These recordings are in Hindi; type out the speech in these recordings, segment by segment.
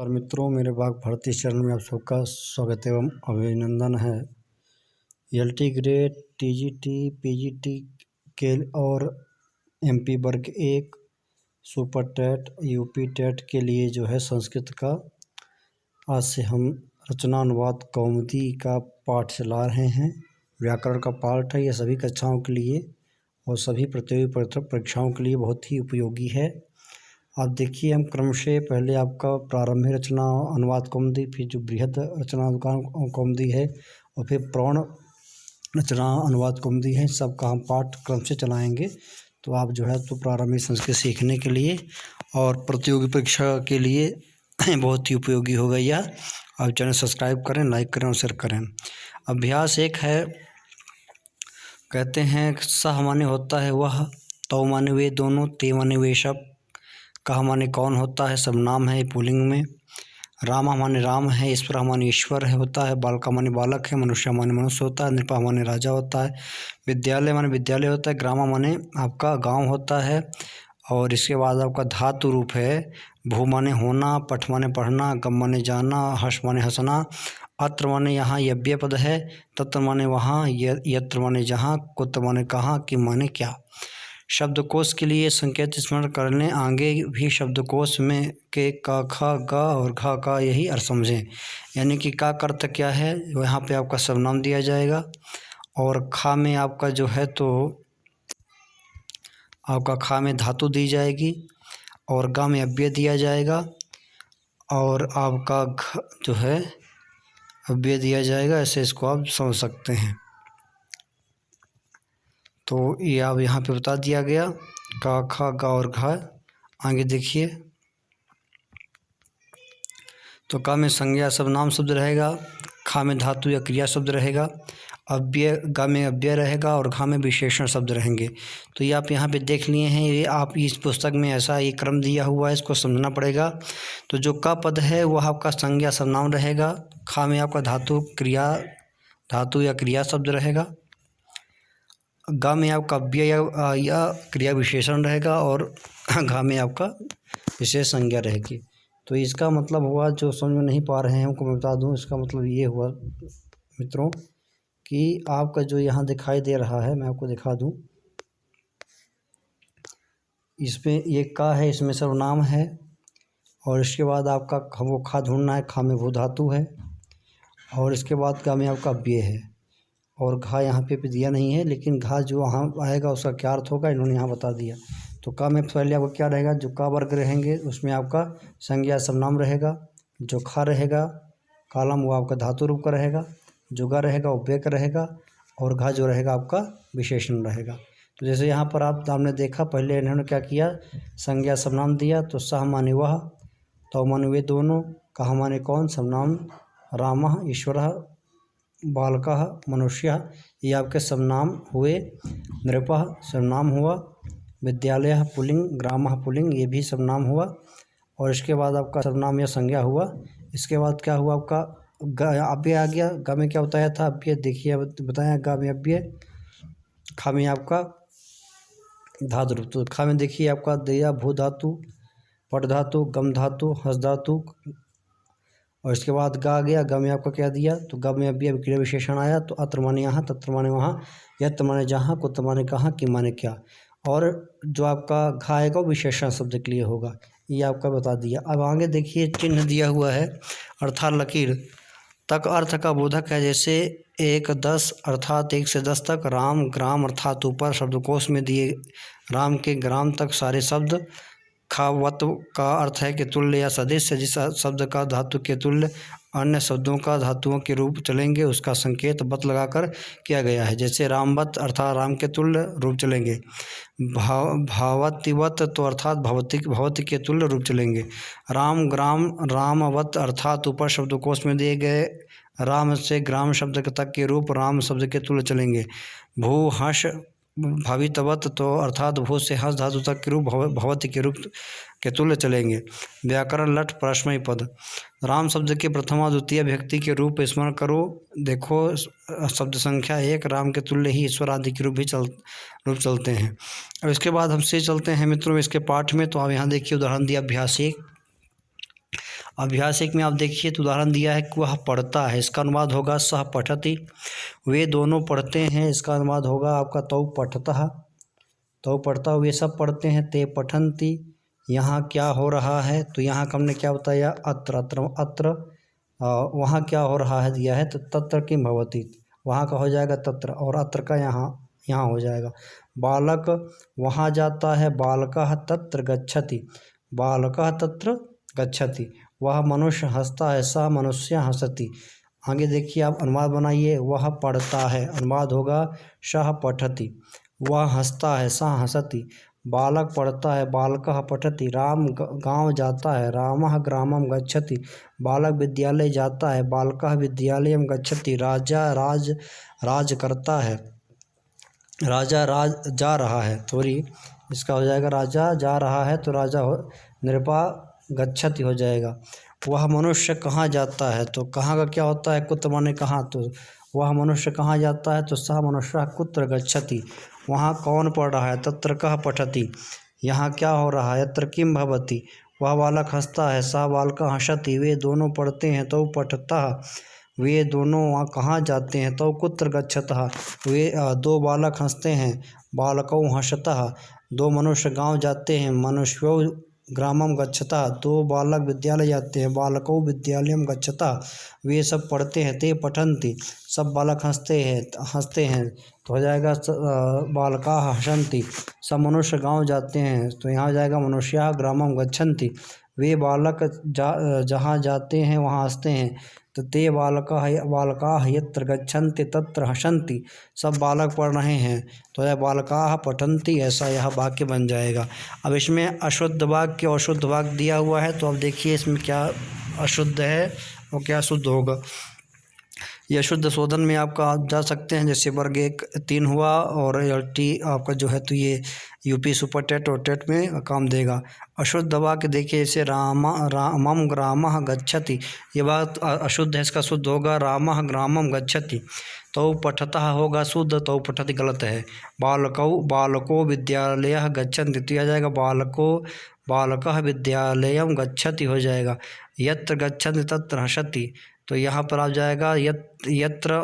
और मित्रों, मेरे बाग भारती चैनल में आप सबका स्वागत एवं अभिनंदन है। एलटी ग्रेड, टीजीटी, पीजीटी के और एमपी वर्ग 1, सुपर टेट, यूपी टेट के लिए जो है संस्कृत का आज से हम रचना अनुवाद कौमुदी का पाठ चला रहे हैं। व्याकरण का पाठ है। यह सभी कक्षाओं के लिए और सभी प्रतियोगी परीक्षाओं के लिए बहुत ही उपयोगी है। आप देखिए, हम क्रमशः पहले आपका प्रारंभिक रचना अनुवाद कौमुदी, फिर जो बृहद रचना कौमुदी है और फिर प्रौढ़ रचना अनुवाद कौमुदी है, सबका हम पाठ क्रम से चलाएंगे। तो आप जो है तो प्रारंभिक संस्कृत सीखने के लिए और प्रतियोगी परीक्षा के लिए बहुत ही उपयोगी होगा यह। आप चैनल सब्सक्राइब करें, लाइक करें और शेयर करें। अभ्यास 1 है, कहते हैं सह माने होता है वह, तौ माने वे दोनों, ते माने वे सब, कहा माने कौन होता है, सब नाम है पुल्लिंग में। रामा माने राम है, ईश्वर माने ईश्वर है होता है, बालका माने बालक है, मनुष्य माने मनुष्य होता है, नृपा माने राजा होता है, विद्यालय माने विद्यालय होता है, ग्रामा माने आपका गांव होता है। और इसके बाद आपका धातु रूप है, भू माने होना, पठ माने पढ़ना, गम माने जाना, हर्ष माने हंसना, अत्र माने यहाँ यज्ञ पद है, तत्र माने वहाँ, यत्र माने जहाँ, कुत माने कहाँ, किम माने क्या। शब्दकोश के लिए संकेत स्मरण कर लें। आगे भी शब्दकोश में के का, खा, गा और घा का यही अर्थ समझें। यानी कि का अर्थ क्या है, यहाँ पे आपका सर्वनाम दिया जाएगा और खा में आपका जो है तो आपका खा में धातु दी जाएगी और गा में अव्यय दिया जाएगा और आपका घ जो है अव्यय दिया जाएगा। ऐसे इसको आप समझ सकते हैं। तो ये अब यहाँ पे बता दिया गया, का, खा, गा और घा। आगे देखिए, तो का में संज्ञा सर्वनाम शब्द रहेगा, खा में धातु या क्रिया शब्द रहेगा, अव्यय गा में अव्यय रहेगा और घा में विशेषण शब्द रहेंगे। तो ये आप यहाँ पे देख लिए हैं। ये आप इस पुस्तक में ऐसा ये क्रम दिया हुआ है, इसको समझना पड़ेगा। तो जो का पद है वह आपका संज्ञा सर्वनाम रहेगा, खा में आपका धातु या क्रिया शब्द रहेगा, गा में आपका अव्यय या क्रिया विशेषण रहेगा और घा में आपका विशेष संज्ञा रहेगी। तो इसका मतलब हुआ, जो समझ में नहीं पा रहे हैं उनको मैं बता दूं, इसका मतलब ये हुआ मित्रों कि आपका जो यहाँ दिखाई दे रहा है, मैं आपको दिखा दूं, इसमें ये का है, इसमें सर्वनाम है और इसके बाद आपका वो खा ढूंढना है, खा में भू धातु है और इसके बाद गा में आपका अव्यय है और घा यहाँ पे दिया नहीं है, लेकिन घा जो वहाँ आएगा उसका क्या अर्थ होगा इन्होंने यहाँ बता दिया। तो का में पहले आपको क्या रहेगा, जो का वर्ग रहेंगे उसमें आपका संज्ञा सर्वनाम रहेगा, जो खा रहेगा कालम वो आपका धातु रूप का रहेगा, जो गा रहेगा अव्यय का रहेगा और घा जो रहेगा आपका विशेषण रहेगा। तो जैसे यहाँ पर आपने देखा, पहले इन्होंने क्या किया, संज्ञा सर्वनाम दिया। तो सह माने वह, तौ माने वे दोनों, कहा माने कौन, सर्वनाम, रामः ईश्वरः, बालकः मनुष्य, ये आपके सर्वनाम हुए। नृपः सर्वनाम हुआ, विद्यालय पुल्लिंग, ग्रामः पुल्लिंग, ये भी सर्वनाम हुआ और इसके बाद आपका सर्वनाम या संज्ञा हुआ। इसके बाद क्या हुआ, आपका अव्यय आ गया। गा में क्या बताया था, अव्यय देखिए बताया, गा में अव्यय, खा में आपका धातु रूप। तो खा में देखिए आपका दिया भू धातु, पट धातु, गम धातु, हस धातु और इसके बाद गा आ गया। गा में आपका क्या दिया, तो गा में अव्यय क्रिया विशेषण आया। तो अत्र माने यहाँ, तत्र माने वहाँ, यत्र माने जहाँ, कुत्र माने कहाँ, किम माने क्या। और जो आपका घा आएगा वो विशेषण शब्द के लिए होगा, ये आपका बता दिया। अब आगे देखिए, चिन्ह दिया हुआ है अर्थात लकीर, तक अर्थ का बोधक है। जैसे 1, 10 अर्थात 1 से 10 तक, राम, ग्राम अर्थात ऊपर शब्दकोश में दिए राम के ग्राम तक सारे शब्द। खावत का अर्थ है कि तुल्य या सदृश, जिस शब्द का धातु के तुल्य अन्य शब्दों का धातुओं के रूप चलेंगे उसका संकेत बत लगाकर किया गया है। जैसे रामवत अर्थात राम के तुल्य रूप चलेंगे, भावतिवत तो अर्थात भवती के तुल्य रूप चलेंगे, राम, ग्राम, रामवत अर्थात ऊपर शब्दकोश में दिए गए राम से ग्राम शब्द तक के रूप राम शब्द के तुल्य चलेंगे। भू, हर्ष, भावितवत तो अर्थात भू से हंस धातु तक के रूप भवति के रूप के तुल्य चलेंगे। व्याकरण लट परस्मय पद, राम शब्द के प्रथमा द्वितीय व्यक्ति के रूप स्मरण करो। देखो शब्द संख्या 1 राम के तुल्य ही ईश्वर आदि के रूप भी चलते हैं। अब इसके बाद हमसे चलते हैं मित्रों इसके पाठ में। तो आप यहाँ देखिए उदाहरण दिया, अभ्यास 1, अभ्यास 1 में आप देखिए तो उदाहरण दिया है कि वह पढ़ता है, इसका अनुवाद होगा सह पठति। वे दोनों पढ़ते हैं, इसका अनुवाद होगा आपका तौ पठतः। तौ पढ़ता, वे सब पढ़ते हैं, ते पठन्ति। यहाँ क्या हो रहा है, तो यहाँ का हमने क्या बताया, अत्र। वहाँ क्या हो रहा है दिया है, तो तत्र किम भवति, वहाँ का हो जाएगा तत्र, और अत्र का यहाँ हो जाएगा। बालक वहाँ जाता है, बालकः तत्र गच्छति, बालकः तत्र गच्छति। वह मनुष्य हंसता है, सः मनुष्य हंसति। आगे देखिए आप अनुवाद बनाइए, वह पढ़ता है, अनुवाद होगा सः पठति। वह हंसता है, सः हंसति। बालक पढ़ता है, बालकः पठति। राम गांव जाता है, रामः ग्रामं गच्छति। बालक विद्यालय जाता है, बालकः विद्यालयं गच्छति। राजा राज करता है, राजा जा रहा है, सॉरी इसका हो जाएगा राजा जा रहा है, तो राजा नृपा गच्छति हो जाएगा। वह मनुष्य कहाँ जाता है, तो कहाँ का क्या होता है, कुत्र माने कहाँ, तो वह मनुष्य कहाँ जाता है, तो सः मनुष्य कुत्र गच्छति। वहाँ कौन पढ़ रहा है, तत्र कः पठति। यहाँ क्या हो रहा है, यत्र किम भवति। वह बालक हंसता है, सः बालकः हंसति। वे दोनों पढ़ते हैं, तौ पठतः। वे दोनों वहाँ कहाँ जाते हैं, तौ कुत्र गच्छतः। वे दो बालक हंसते हैं, बालकौ हंसतः। दो मनुष्य गांव जाते हैं, मनुष्यो ग्रामं गच्छतः। दो बालक विद्यालय जाते हैं, बालकौ विद्यालयं गच्छतः। वे सब पढ़ते हैं, ते पठन्ति। सब बालक हंसते हैं, तो हो जाएगा बालकाः हसन्ति। सब मनुष्य गांव जाते हैं, तो यहाँ हो जाएगा मनुष्याः ग्रामं गच्छन्ति। वे बालक जहाँ जाते हैं वहाँ हंसते हैं, तो ते बालकाः यत्र गच्छन्ति तत्र हसन्ति। सब बालक पढ़ रहे हैं, तो यह बालकाः पठन्ति, ऐसा यह वाक्य बन जाएगा। अब इसमें अशुद्ध वाक्य और शुद्ध वाक्य दिया हुआ है, तो अब देखिए इसमें क्या अशुद्ध है और क्या शुद्ध होगा। यह शुद्ध शोधन में आपका आप जा सकते हैं, जैसे वर्ग 1 3 हुआ, और LT आपका जो है तो ये UP सुपर टेट और टेट में काम देगा। अशुद्ध वाक्य देखिए, जैसे रामम ग्रामः गच्छति, ये बात अशुद्ध है, इसका शुद्ध होगा रामः ग्रामं गच्छति। तौ पठतः होगा शुद्ध, तौ पठति गलत है। बालको विद्यालयः गच्छन्ति, तो यह जाएगा बालकः विद्यालयं गच्छति हो जाएगा। यत्र गच्छन्ति तत्र हसति, तो यहाँ पर आ जाएगा यत्र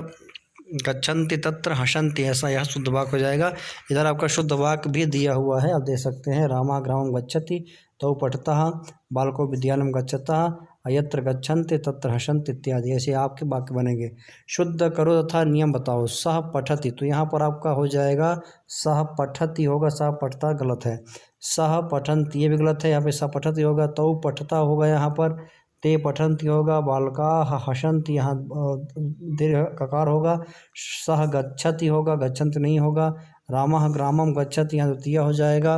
गच्छन्ति तत्र हसन्ति, ऐसा यह शुद्ध वाक्य हो जाएगा। इधर आपका शुद्ध वाक्य भी दिया हुआ है, आप देख सकते हैं। रामा ग्रामं गच्छति, तौ पठतः, बालको विद्यालयं गच्छतः, यत्र गच्छन्ति तत्र हसन्ति इत्यादि, ऐसे आपके वाक्य बनेंगे। शुद्ध करो तथा नियम बताओ। सह पठति, तो यहाँ पर आपका हो जाएगा सह पठति होगा, सह पठता गलत है। सह पठन्ति ये भी गलत है, यहाँ पे सह पठति होगा। तौ पठता होगा यहाँ पर, ते पठन्ति होगा। बालकाः हसन्ति, यहाँ दीर्घ ककार होगा। सह गच्छति होगा, गच्छन्ति नहीं होगा। रामः ग्रामं गच्छति, यहाँ द्वितीय हो जाएगा,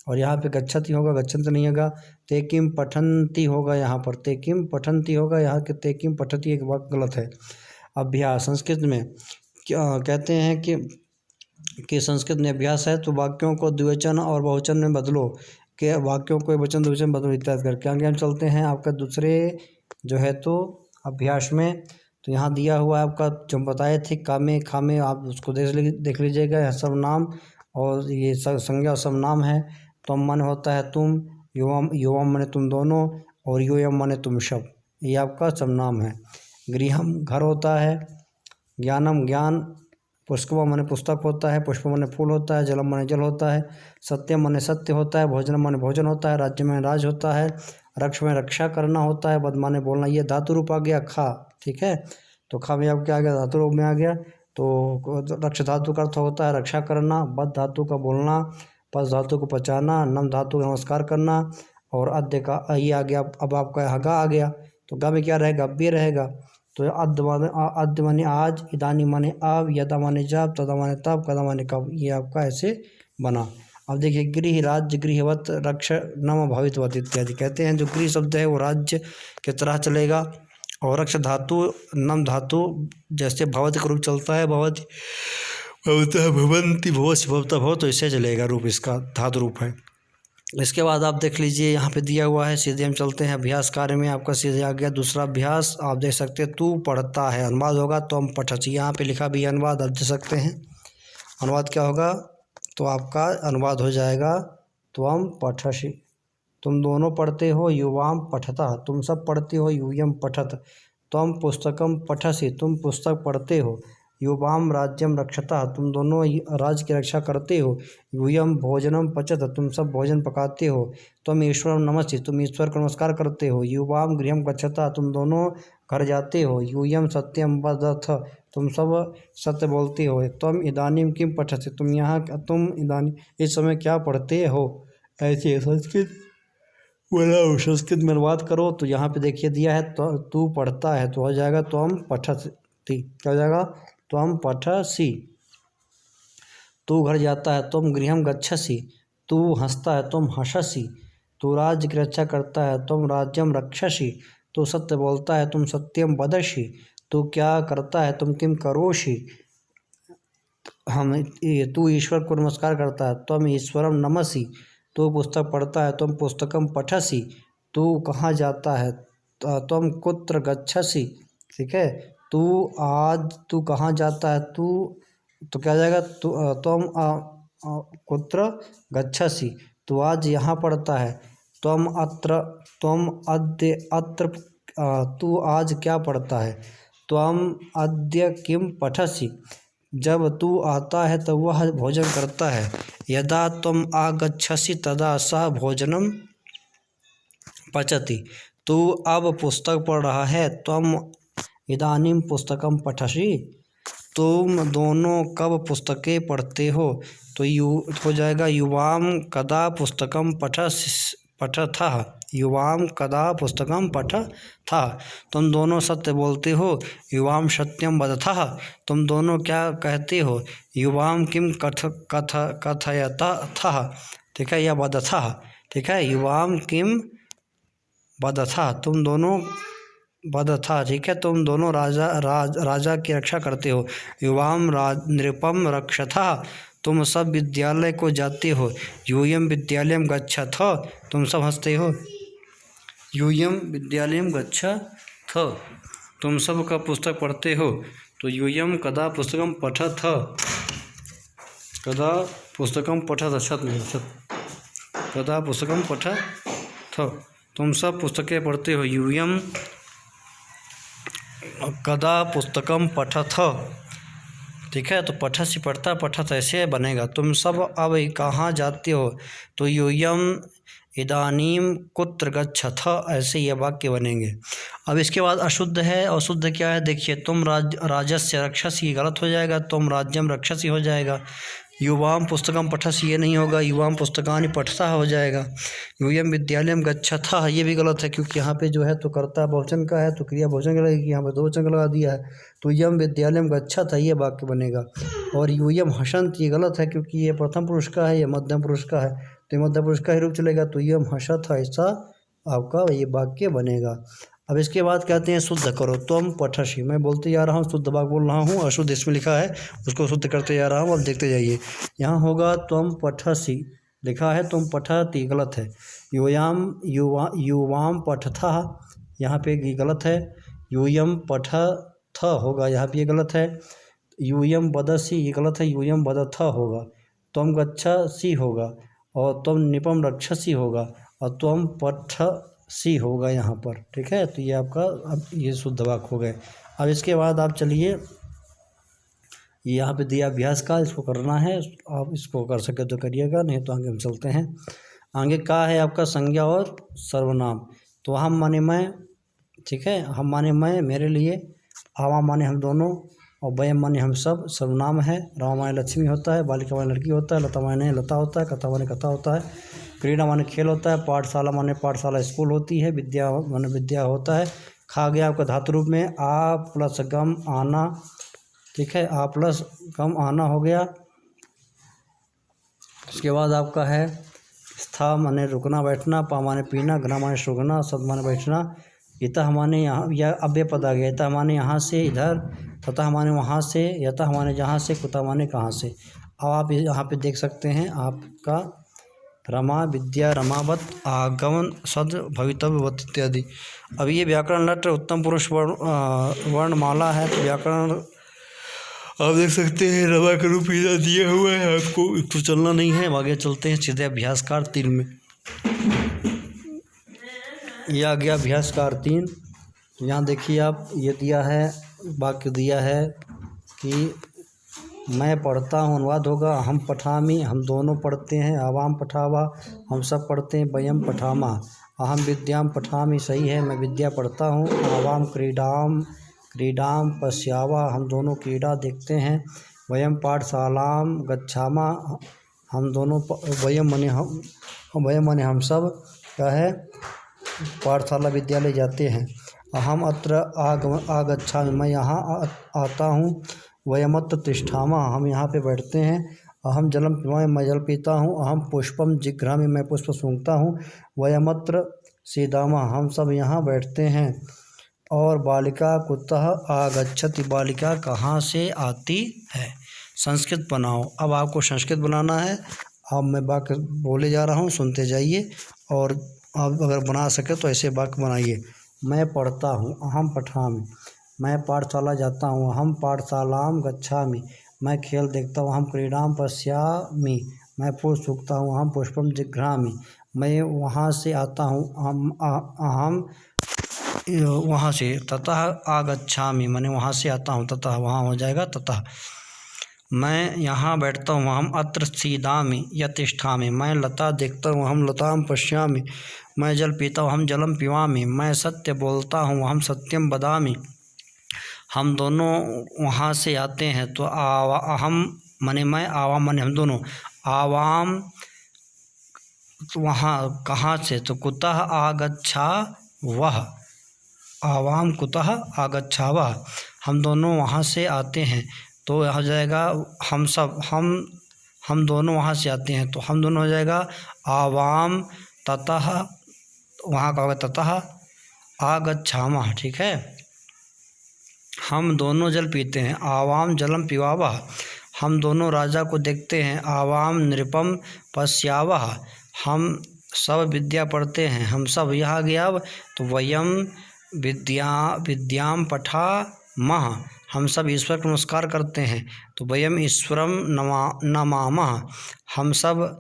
और यहाँ पे गच्छति होगा, गच्छन्ति नहीं होगा। ते किम पठन्ति होगा, यहाँ पर ते किम पठन्ति होगा, यहाँ के ते किम पठति एक वाक्य गलत है। अभ्यास संस्कृत में क्या कहते हैं कि संस्कृत में अभ्यास है, तो वाक्यों को द्विवचन और बहुवचन में बदलो, के वाक्यों को वचन द्विवचन बदलो इत्यादि करके। आगे हम चलते हैं आपका दूसरे जो है तो अभ्यास में। तो यहाँ दिया हुआ है आपका, जो बताए थे कामे खामे, आप उसको देख लीजिएगा। यह सब नाम और ये संज्ञा सब नाम है। तुम मन होता है तुम, युवम माने तुम दोनों, और यूयम माने तुम सब, ये आपका सब नाम है। गृहम घर होता है, ज्ञानम ज्ञान, पुष्पम माने पुस्तक होता है, पुष्प माने फूल होता है, जलम माने जल होता है, सत्यम माने सत्य होता है, भोजनम माने भोजन होता है, राज्य में राज होता है, रक्ष में रक्षा करना होता है, बद माने बोलना। ये धातु रूप आ गया खा, ठीक है। तो खा में अब क्या आ गया, धातु रूप में आ गया। तो रक्ष धातु का अर्थ होता है रक्षा करना, बद धातु का बोलना, पस धातु को पचाना, नम धातु का नमस्कार करना, और अद्य का ये आ गया। अब आपका यहाँ गा आ गया, तो गा में क्या रहेगा, अब रहेगा। तो अद्य माने आज, इदानी माने अब, यदा माने जब, तदा माने तब, कदा माने कब, ये आपका ऐसे बना। अब देखिए गृह राज्य गृहवत रक्ष नम भवितवत इत्यादि कहते हैं। जो गृह शब्द है वो राज्य की तरह चलेगा, और रक्ष धातु नम धातु जैसे भवत का रूप चलता है, भवत भवंती भवस भवता भव, तो इससे चलेगा रूप, इसका धातु रूप है। इसके बाद आप देख लीजिए यहाँ पे दिया हुआ है, सीधे हम चलते हैं अभ्यास कार्य में। आपका सीधे आ गया दूसरा अभ्यास, आप देख सकते हैं तू पढ़ता है, अनुवाद होगा तो हम पठसी, यहाँ पे लिखा भी अनुवाद, आप देख सकते हैं। अनुवाद क्या होगा, तो आपका अनुवाद हो जाएगा तो हम पठसी, तुम दोनों पढ़ते हो। युवाम पठतः, तुम सब पढ़ते हो। यूयम पठत, त्वम पुस्तकम पठसि, तुम पुस्तक पढ़ते हो। युवाम राज्यम रक्षतः, तुम दोनों राज्य की रक्षा करते हो। यूयम भोजनम पचत, तुम सब भोजन पकाते हो। तुम ईश्वरम नमस्ति, तुम ईश्वर को नमस्कार करते हो। युवाम गृहम गच्छतः, तुम दोनों घर जाते हो। यूयम सत्यम वदथ, तुम सब सत्य बोलते हो। तुम इदानीम किम पठसि, तुम इदानी इस समय क्या पढ़ते हो। ऐसे संस्कृत बोला। संस्कृत में बात करो तो यहाँ पे देखिए दिया है तो तू पढ़ता है तो हो जाएगा त्वम पठसि, क्या हो जाएगा त्वम पठसि। तू घर जाता है तुम गृहम गच्छसि, तू हंसता है तुम हंससि। तू राज्य की रक्षा करता है तुम राज्यम रक्षसि। तू सत्य बोलता है तुम सत्यम वदसि। तू क्या करता है तुम किम करोषि। तू ईश्वर को नमस्कार करता है तुम ईश्वरम नमसि। तू पुस्तक पढ़ता है तुम पुस्तकम पठसि। तू कहाँ जाता है तुम कुत्र गच्छसि। ठीक है, तू कहाँ जाता है तो क्या जाएगा तुम कुत्र गच्छसि। तू आज यहाँ पढ़ता है तुम अद्य अत्र। तू आज क्या पढ़ता है तुम अद्य किम पठसि। जब तू आता है तब वह भोजन करता है। यदा तुम आगच्छसि तदा सः भोजनम पचति। तू अब पुस्तक पढ़ रहा है तुम इदानीम पुस्तकम पठसि। तुम दोनों कब पुस्तकें पढ़ते हो तो हो जाएगा युवाम कदा पुस्तकम पठथः। युवाम कदा पुस्तकम पठथः, तुम दोनों सत्य बोलते हो। युवाम सत्यम वदथः, तुम दोनों क्या कहते हो। युवाम किम कथयतः, ठीक है, या वदथः, ठीक है। युवाम किम वदथः, तुम दोनों वदथः, ठीक है, तुम दोनों राजा की रक्षा करते हो। युवाम नृपम रक्षथः, तुम सब विद्यालय को जाते हो। यूयम विद्यालयम गच्छथ, तुम सब हंसते हो। यूयम विद्यालयम गच्छथ, तुम सब का पुस्तक पढ़ते हो। तो यूयम कदा पुस्तकम पठथ, कदा पुस्तकम पठथ, कदा पुस्तकम पठथ, तुम सब पुस्तकें पढ़ते हो। यूयम कदा पुस्तकम पठथ, ठीक है, तो पठसि पढ़ता, पठथ ऐसे बनेगा। तुम सब अब कहाँ जाते हो तो यूयम इदानीम कुत्र गच्छथ, ऐसे ये वाक्य बनेंगे। अब इसके बाद अशुद्ध है। अशुद्ध क्या है देखिए, तुम राजस्य रक्षसि, गलत हो जाएगा। तुम राज्यम रक्षसि हो जाएगा। युवाम पुस्तकम पठसि, ये नहीं होगा। युवाम पुस्तकानि पठतः हो जाएगा। यूयम विद्यालयम गच्छथः, ये भी गलत है क्योंकि यहाँ पे जो है तो कर्ता बहुवचन का है तो क्रिया बहुवचन का लगेगी, यहाँ पे दो वचन का लगा दिया है। तो यम विद्यालयम गच्छथ, ये वाक्य बनेगा। और यूयम हसंत, ये गलत है क्योंकि ये प्रथम पुरुष का है, ये मध्यम पुरुष का है, तो ये मध्यम पुरुष का ही रूप चलेगा। तो यम हसथ, ऐसा आपका ये वाक्य बनेगा। अब इसके बाद कहते हैं शुद्ध करो। तुम पठसि, मैं बोलते जा रहा हूँ, शुद्ध वाक्य बोल रहा हूँ, अशुद्ध इसमें लिखा है उसको शुद्ध करते जा रहा हूँ। अब देखते जाइए, यहाँ होगा तुम पठसि, लिखा है तुम पठति, गलत है। युवाम पठथः, यहाँ पे ये गलत है। यूयम पठथ होगा, यहाँ पे ये गलत है। यूयम वदसि, ये गलत है, यूयम वदथ होगा। तुम गच्छसि होगा और तुम निपम रक्षसि होगा और तुम पठसि होगा यहाँ पर, ठीक है। तो ये आपका अब ये शुद्ध वाक्य हो गए। अब इसके बाद आप चलिए, यहाँ पे दिया अभ्यास का, इसको करना है। आप इसको कर सके तो करिएगा, नहीं तो आगे हम चलते हैं। आगे का है आपका संज्ञा और सर्वनाम। तो हम माने मैं, ठीक है, हम माने मैं, मेरे लिए। आवा माने हम दोनों, और वयम माने हम सब, सर्वनाम है। राम माने लक्ष्मी होता है, बालिका माने लड़की होता है, लता माने लता होता है, कथा माने कथा होता है, क्रीड़ा माने खेल होता है, पाठशाला माने पाठशाला स्कूल होती है, विद्या माने विद्या होता है। खा गया आपका धातु रूप में आ प्लस गम आना, ठीक है, आ प्लस गम आना हो गया। उसके बाद आपका है स्था माने रुकना बैठना, पा माने पीना, घना माने सुगना, सद माने बैठना, इतः माने यहाँ, या अव्यय पद आ गया। इतः माने यहाँ से इधर, ततः माने वहाँ से, यतः माने जहाँ से, कुतः माने कहाँ से। अब आप यहाँ पे देख सकते हैं आपका रमा विद्या रमावत आगमन सद भवितव्यवत इत्यादि। अब ये व्याकरण लट उत्तम पुरुष वर्णमाला है, तो व्याकरण आप देख सकते हैं रमा का रूप दिया हुआ है आपको, तो चलना नहीं है। आगे चलते हैं सीधे अभ्यासकार 3 में। ये आ गया अभ्यासकार 3। यहाँ देखिए आप, ये दिया है, वाक्य दिया है कि मैं पढ़ता हूँ, अनुवाद होगा अहम पठामि, हम दोनों पढ़ते हैं, आवाम पठावा, हम सब पढ़ते हैं, वयम पठामा, अहम विद्याम पठामि, सही है, मैं विद्या पढ़ता हूँ, आवाम क्रीडाम क्रीडाम पश्यावा, हम दोनों क्रीड़ा देखते हैं, वयम पाठशालाम गच्छामा, हम दोनों वयम मने हम सब क्या है, पाठशाला विद्यालय जाते हैं, अहम अत्र आगच्छामि, मैं यहाँ आता हूँ, वयमत्र तिष्ठामः, हम यहाँ पे बैठते हैं, अहम जलम पिबामि, मैं जल पीता हूँ, अहम पुष्पम जिघ्रामि, मैं पुष्प सूंघता हूँ, वयमत्र सीदामः, हम सब यहाँ बैठते हैं, और बालिका कुतः आगच्छति, बालिका कहाँ से आती है। संस्कृत बनाओ। अब आपको संस्कृत बनाना है। अब मैं वाक्य बोले जा रहा हूँ, सुनते जाइए, और आप अगर बना सके तो ऐसे वाक्य बनाइए। मैं पढ़ता हूँ, अहम पठामि, मैं पाठशाला जाता हूँ, अहम पाठशालाम गच्छामि, मैं खेल देखता हूँ, अहम क्रीडाम पश्यामि, मैं फूल सूंघता हूँ, अहम पुष्पम जिघ्रामि, मैं वहाँ से आता हूँ, अहम वहाँ से, ततः आगच्छामि, मैंने वहाँ से आता हूँ, ततः वहाँ हो जाएगा ततः, मैं यहाँ बैठता हूँ, हम अत्र सीदामि या तिष्ठामि, मैं लता देखता हूँ, हम लताम पश्यामि, मैं जल पीता हूँ, हम जलम पिबामि, मैं सत्य बोलता हूँ, हम सत्यम वदामि, हम दोनों वहाँ से आते हैं, तो अहम मने मैं, आवाम मने हम दोनों, आवाम तो वहाँ कहाँ से, तो कुतः आगच्छा वह, आवाम कुतः आगच्छा वह, हम दोनों वहाँ से आते हैं, तो हो जाएगा हम सब, हम दोनों वहाँ से आते हैं, तो हम दोनों हो जाएगा आवाम ततः, वहाँ का होगा ततः आगच्छामः, ठीक है। हम दोनों जल पीते हैं, आवाम जलम पिबावः, हम दोनों राजा को देखते हैं, आवाम नृपम पश्यावः, हम सब विद्या पढ़ते हैं, हम सब, यहाँ गया अब, तो वयम विद्याम पठामः, हम सब ईश्वर को नमस्कार करते हैं, तो वयम ईश्वरम नमामः, हम सब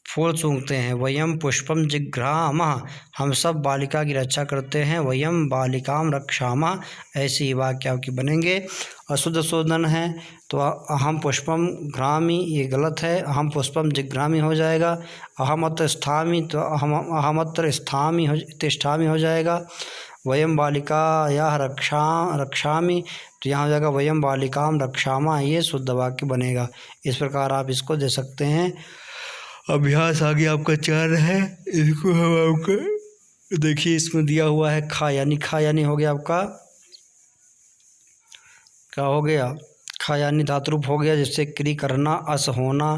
फूल सूंघते हैं, वयम पुष्पम जिघ्रामः, हम सब बालिका की रक्षा करते हैं, वयम बालिकाम रक्षामः। ऐसे ही वाक्य आपके बनेंगे। अशुद्ध शोधन है तो अहम पुष्पम घ्रामि, ये गलत है, अहम पुष्पम जिघ्रामि हो जाएगा। अहमत्र स्थामि, तो अहमत्र स्थामि तिष्ठामि हो जाएगा। वयम बालिकायाः रक्षामि, तो यहाँ हो जाएगा वयम बालिकाम रक्षामः, ये शुद्ध वाक्य बनेगा। इस प्रकार आप इसको दे सकते हैं। अभ्यास आगे आपका 4 है, इसको हम आपका देखिए, इसमें दिया हुआ है खा यानी हो गया आपका, क्या हो गया, खा यानी धातुरूप हो गया, जिससे क्री करना, अस होना,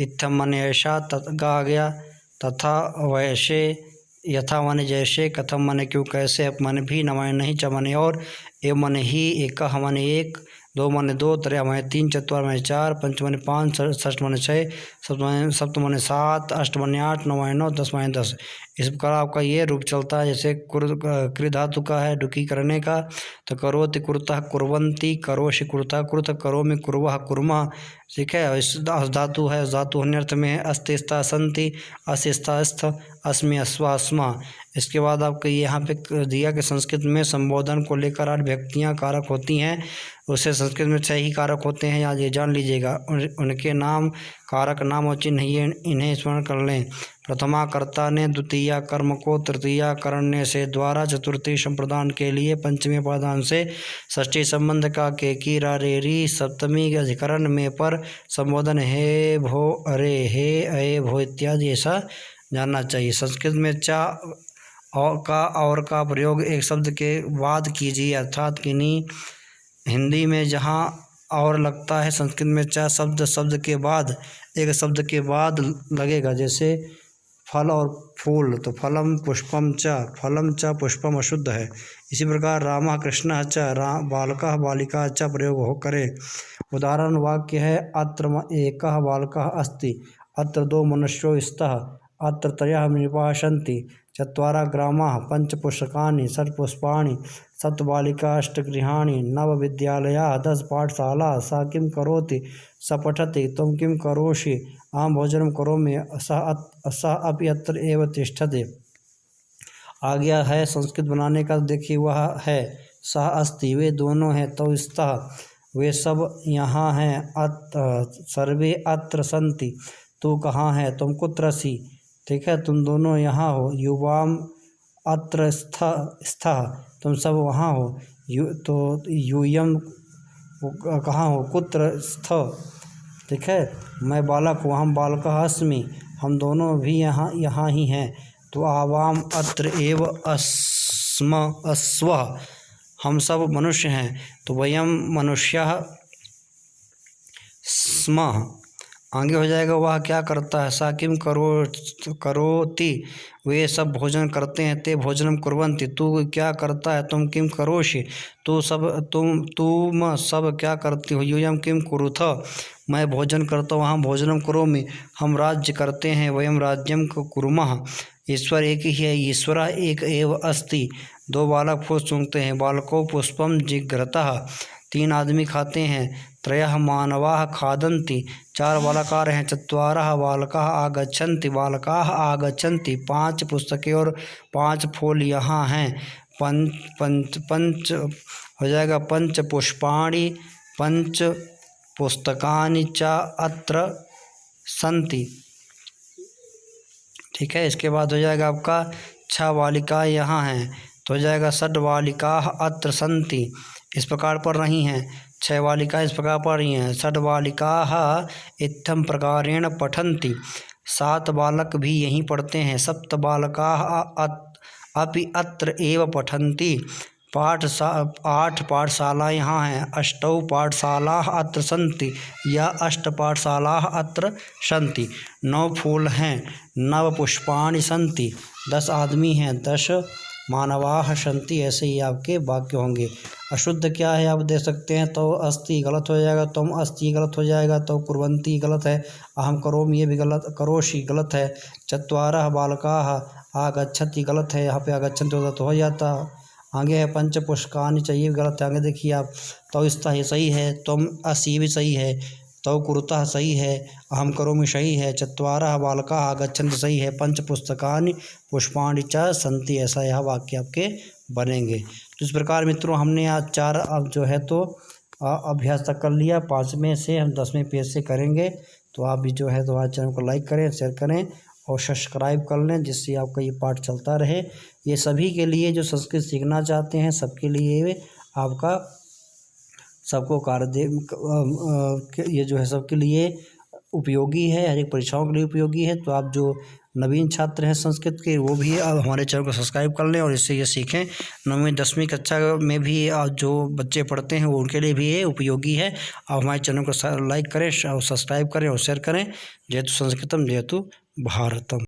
इत्थम माने ऐसा, तथा आ गया, तथा वैसे, यथा माने जैसे, कथम माने क्यों कैसे, अप माने भी, न माने नहीं, च माने और, एव माने ही, एक माने एक, दो माने दो, त्रय माने 3, चतुर माने 4, पंच माने 5, षष्ठ माने 6, सप्त माने 7, अष्ट माने 8, नौ माने 9, 10 माने 10। इस प्रकार आपका ये रूप चलता है। जैसे कृ धातु का है डुकी करने का, तो करोति कुरुतः कुर्वन्ति, करोषि कुरुतः कुरुत, करोमि कुर्वः कुर्मः, ठीक है। इस धातु है, धातु होने अर्थ में है, अस्ति स्था संति, अस्था स्थ, अस्मि अस्वा अस्मा। इसके बाद आपको यहाँ पे दिया कि संस्कृत में संबोधन को लेकर 8 व्यक्तियाँ कारक होती हैं, उसे संस्कृत में 6 ही कारक होते हैं, याद ये जान लीजिएगा। उनके नाम, कारक नाम और चिन्ह, ये इन्हें स्मरण कर लें। प्रथमा कर्ता ने, द्वितीया कर्म को, तृतीया करण्य से द्वारा, चतुर्थी संप्रदान के लिए, पंचमी उपादान से, षष्ठी संबंध का के की रा रे री, सप्तमी के अधिकरण में पर, संबोधन हे भो अरे हे अये भो इत्यादि ऐसा जानना चाहिए। संस्कृत में चा और का प्रयोग एक शब्द के बाद कीजिए, अर्थात किन्हीं। हिंदी में जहाँ और लगता है, संस्कृत में चा शब्द के बाद, एक शब्द के बाद लगेगा। जैसे फल और फूल, तो फलम पुष्पम च, फलम च पुष्पम अशुद्ध है। इसी प्रकार रामः कृष्णः च, बालकः बालिका च प्रयोग हो करे। उदाहरण वाक्य है, अत्र एकः बालकः अस्ति, अत्र 2 मनुष्यो स्तः, अत्र त्रयः निवासन्ति, 4 ग्रामाः, 5 पुस्तकानि, 6 पुष्पाणि, 7 बालिका, 8 गृहाणि, 9 विद्यालयाः, 10 पाठशालाः। सा किं करोति, स पठति, त्वं किं करोषि, अहं भोजनं करोमि, सः अपि अत्र एव तिष्ठति। आ गया है संस्कृत बनाने का। देखिए वह है सह अस्ति, वे दोनों हैं। तो स्तः, वे सब यहाँ हैं। सर्वे अत्र सन्ति, तू कहाँ है, तुम कुत्रसि, ठीक है, तुम दोनों यहाँ हो। युवाम अत्र स्थः, तुम सब वहाँ हो। तो यूयम कहाँ हो, कुत्र स्थ, ठीक है, मैं बालक हूँ, हम बालकः अस्मि, हम दोनों भी यहाँ ही हैं। तो आवाम अत्र एव अस्वः, हम सब मनुष्य हैं। तो वयम मनुष्यः स्मः, आगे हो जाएगा वह क्या करता है। सा किम करोति, वे सब भोजन करते हैं। ते भोजनम कुर्वन्ति, तू क्या करता है, तुम किम करोषि, तुम सब क्या करती हो। यूयम किम कुरुथ, मैं भोजन करता हूँ, हम भोजनम करोमि, हम राज्य करते हैं। वयम राज्यम कुर्मः, ईश्वर एक ही है। ईश्वर एक एव अस्ति, दो बालक फूस सूंघते हैं। बालको पुष्पम जिघ्रतः, तीन आदमी खाते हैं। त्रयः मानवाः खादन्ति, चार बालकार हैं। चत्वारः बालकाः आगच्छन्ति, बालकाः आगच्छन्ति, पांच पुस्तकें और पांच फूल यहाँ हैं। पंच हो जाएगा। पंच पुष्पाणि पंच पुस्तकानि च अत्र सन्ति, ठीक है। इसके बाद हो जाएगा आपका 6 बालिकाएँ यहाँ हैं। तो हो जाएगा षड् बालिकाः अत्र सन्ति, इस प्रकार पर रही हैं। 6 बालिकाएँ इस प्रकार पर रही हैं। षड् बालिकाः इत्थं प्रकारेण पठन्ति, 7 बालक भी यहीं पढ़ते हैं। सप्त बालकाः अपि अत्र एव पठन्ति, 8 पाठशाला यहाँ हैं। अष्टौ पाठशालाः अत्र सन्ति, या 8 पाठशालाः अत्र सन्ति। 9 फूल हैं। 9 पुष्पाणि सन्ति, 10 आदमी हैं। 10 मानवाः सन्ति, ऐसे ही आपके वाक्य होंगे। अशुद्ध क्या है आप देख सकते हैं। तो अस्ति गलत हो जाएगा, तुम अस्ति गलत हो जाएगा, तो कुर्वन्ति गलत है, अहम करोमि ये भी गलत, करोषि गलत है। चत्वारः बालकाः आगच्छन्ति गलत है, यहाँ पे आगच्छन्ति होता तो हो जाता। आगे है पंच पुष्पाणि चाहिए भी गलत है। आगे देखिए आप, तो स्तः ये सही है, तुम असि भी सही है, तो कुरुतः सही है, अहम करोमि सही है, चत्वारः बालकाः आगच्छन्ति सही है, पंच पुस्तकानि पुष्पाणि च सन्ति, ऐसा यह वाक्य आपके बनेंगे। तो इस प्रकार मित्रों हमने आज 4 अब जो है तो अभ्यास तक कर लिया। 5वें से हम 10वें पेज से करेंगे। तो आप भी जो है तो हमारे चैनल को लाइक करें, शेयर करें और सब्सक्राइब कर लें, जिससे आपका ये पाठ चलता रहे। ये सभी के लिए जो संस्कृत सीखना चाहते हैं सबके लिए आपका सबको ये जो है सबके लिए उपयोगी है, हर एक परीक्षाओं के लिए उपयोगी है। तो आप जो नवीन छात्र हैं संस्कृत के, वो भी हमारे चैनल को सब्सक्राइब कर लें और इससे ये सीखें। 9वीं 10वीं कक्षा में भी जो बच्चे पढ़ते हैं वो उनके लिए भी ये उपयोगी है। आप हमारे चैनल को लाइक करें और सब्सक्राइब करें और शेयर करें। जयतु संस्कृतम जयतु भारतम।